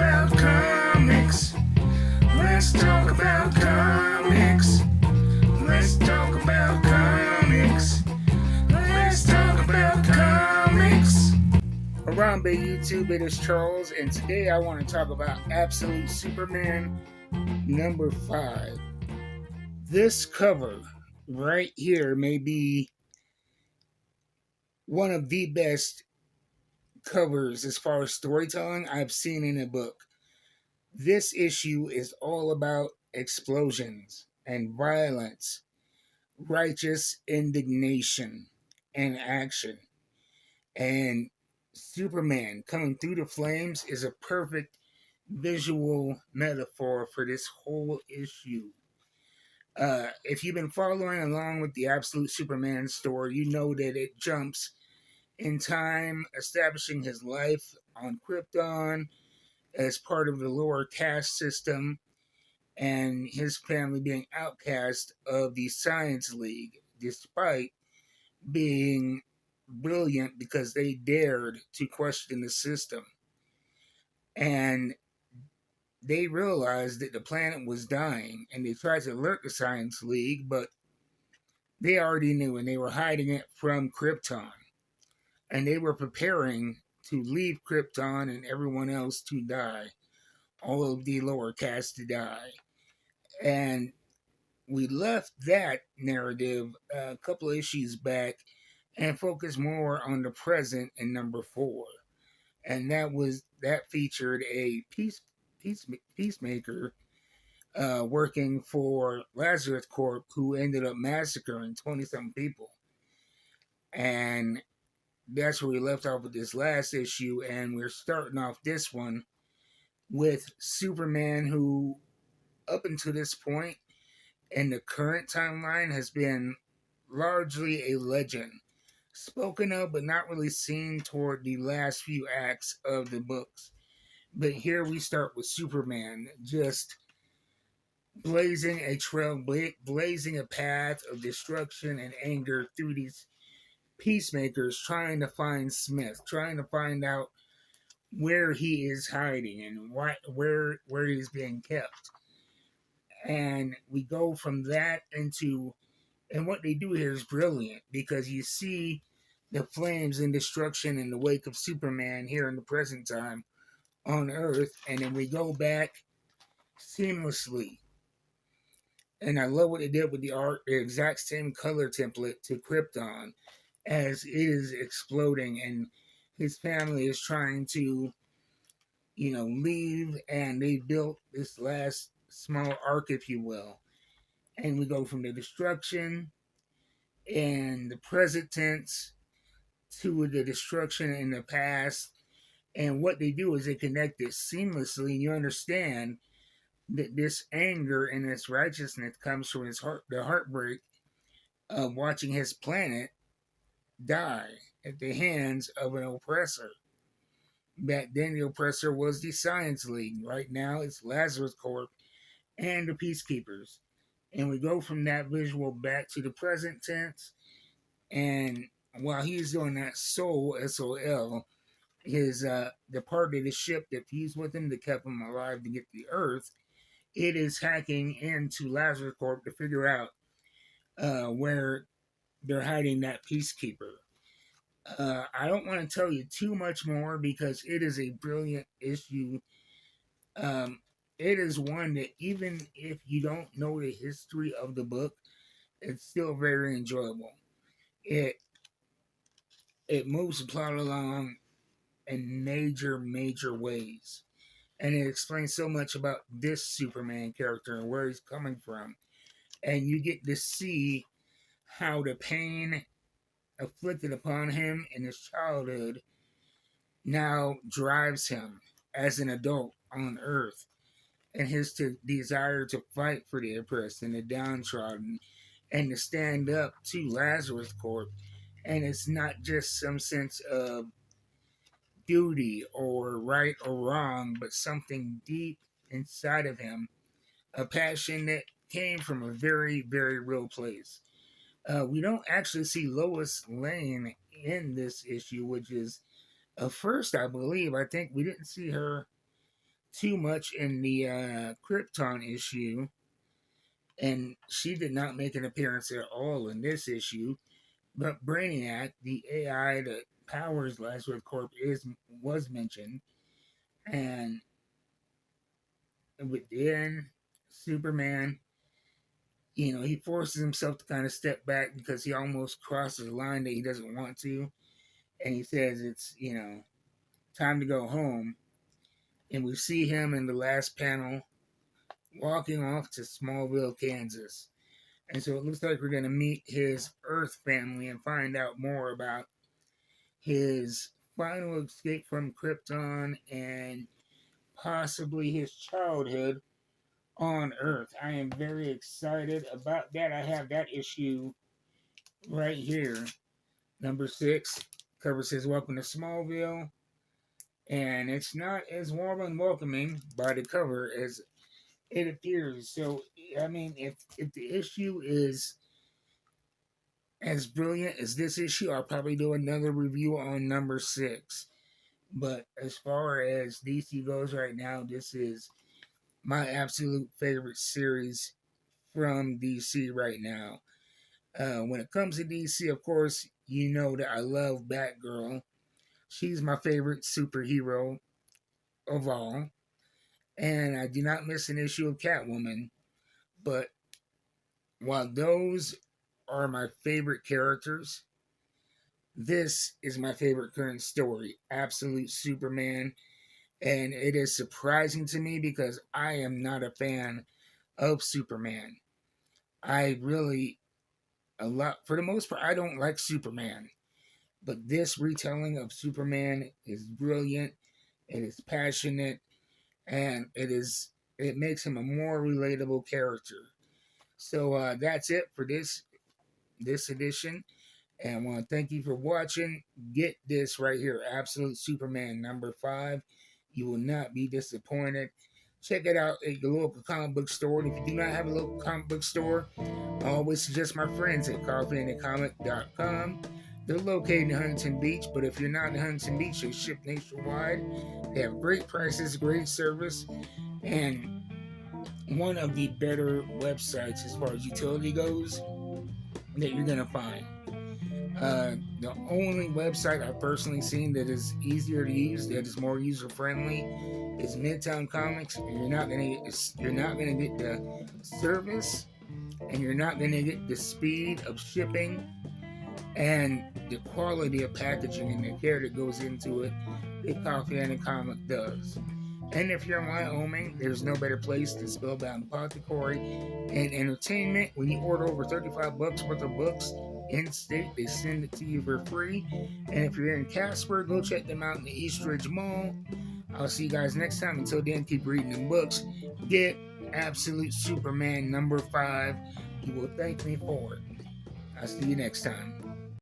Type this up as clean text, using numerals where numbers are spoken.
about comics. Let's talk about comics. Let's talk about comics. Let's talk about comics. Around Bay YouTube, it is Charles, and today I want to talk about Absolute Superman number 5. This cover right here may be one of the best covers as far as storytelling I've seen in a book. This issue is all about explosions and violence, righteous indignation, and action. And Superman coming through the flames is a perfect visual metaphor for this whole issue. If you've been following along with the Absolute Superman story, you know that it jumps in time, establishing his life on Krypton as part of the lower caste system, and his family being outcast of the Science League, despite being brilliant because they dared to question the system. And they realized that the planet was dying, and they tried to alert the Science League, but they already knew, and they were hiding it from Krypton. And they were preparing to leave Krypton and everyone else to die, all of the lower caste to die. And we left that narrative a couple of issues back and focused more on the present in number 4. And that featured a peacemaker working for Lazarus Corp, who ended up massacring 20-something people. And that's where we left off with this last issue, and we're starting off this one with Superman, who up until this point in the current timeline has been largely a legend, spoken of but not really seen toward the last few acts of the books. But here we start with Superman just blazing a trail, blazing a path of destruction and anger through these peacemakers, trying to find Smith, trying to find out where he is hiding and where he's being kept. And we go from that into, and what they do here is brilliant, because you see the flames and destruction in the wake of Superman here in the present time on Earth, and then we go back seamlessly. And I love what they did with the art, the exact same color template to Krypton as it is exploding, and his family is trying to, leave, and they built this last small arc, if you will. And we go from the destruction in the present tense to the destruction in the past. And what they do is they connect it seamlessly, and you understand that this anger and this righteousness comes from the heartbreak of watching his planet die at the hands of an oppressor. Back then, the oppressor was the Science League. Right now, it's Lazarus Corp and the Peacekeepers. And we go from that visual back to the present tense. And while he's doing that, Sol, S-O-L, his the part of the ship that fused with him that kept him alive to get to the Earth, it is hacking into Lazarus Corp to figure out where they're hiding that Peacekeeper. I don't want to tell you too much more because it is a brilliant issue. It is one that, even if you don't know the history of the book, it's still very enjoyable. It moves the plot along in major ways, and it explains so much about this Superman character and where he's coming from, and you get to see how the pain afflicted upon him in his childhood now drives him as an adult on Earth, and his desire to fight for the oppressed and the downtrodden, and to stand up to Lazarus Corp. And it's not just some sense of duty or right or wrong, but something deep inside of him, a passion that came from a very, very real place. We don't actually see Lois Lane in this issue, which is a first, I believe. I think we didn't see her too much in the Krypton issue, and she did not make an appearance at all in this issue. But Brainiac, the AI that powers Lazarus Corp, was mentioned, and within Superman, he forces himself to kind of step back because he almost crosses a line that he doesn't want to, and he says it's time to go home, and we see him in the last panel walking off to Smallville, Kansas. And so it looks like we're going to meet his Earth family and find out more about his final escape from Krypton and possibly his childhood on Earth. I am very excited about that. I have that issue right here. Number 6 covers his welcome to Smallville. And it's not as warm and welcoming by the cover as it appears. So, I mean, if the issue is as brilliant as this issue, I'll probably do another review on number 6. But as far as DC goes right now, this is my absolute favorite series from DC right now. When it comes to DC, of course, you know that I love Batgirl. She's my favorite superhero of all. And I do not miss an issue of Catwoman. But while those are my favorite characters, this is my favorite current story, Absolute Superman. And it is surprising to me because I am not a fan of Superman. I really, for the most part, I don't like Superman. But this retelling of Superman is brilliant. It is passionate, and it makes him a more relatable character. So that's it for this edition. And I want to thank you for watching. Get this right here, Absolute Superman number 5. You will not be disappointed. Check it out at your local comic book store. And if you do not have a local comic book store, I always suggest my friends at coffeeandcomic.com. They're located in Huntington Beach, but if you're not in Huntington Beach, they ship nationwide. They have great prices, great service, and one of the better websites as far as utility goes that you're going to find. The only website I've personally seen that is easier to use, that is more user friendly, is Midtown Comics. And you're not gonna get the service, and you're not gonna get the speed of shipping and the quality of packaging and the care that goes into it that Coffee and a Comic does. And if you're in Wyoming, there's no better place than Spellbound Apothecary and Entertainment. When you order over $35 worth of books in-state, they send it to you for free. And if you're in Casper, go check them out in the Eastridge Mall. I'll see you guys next time. Until then, keep reading them books. Get Absolute Superman number 5. You will thank me for it. I'll see you next time.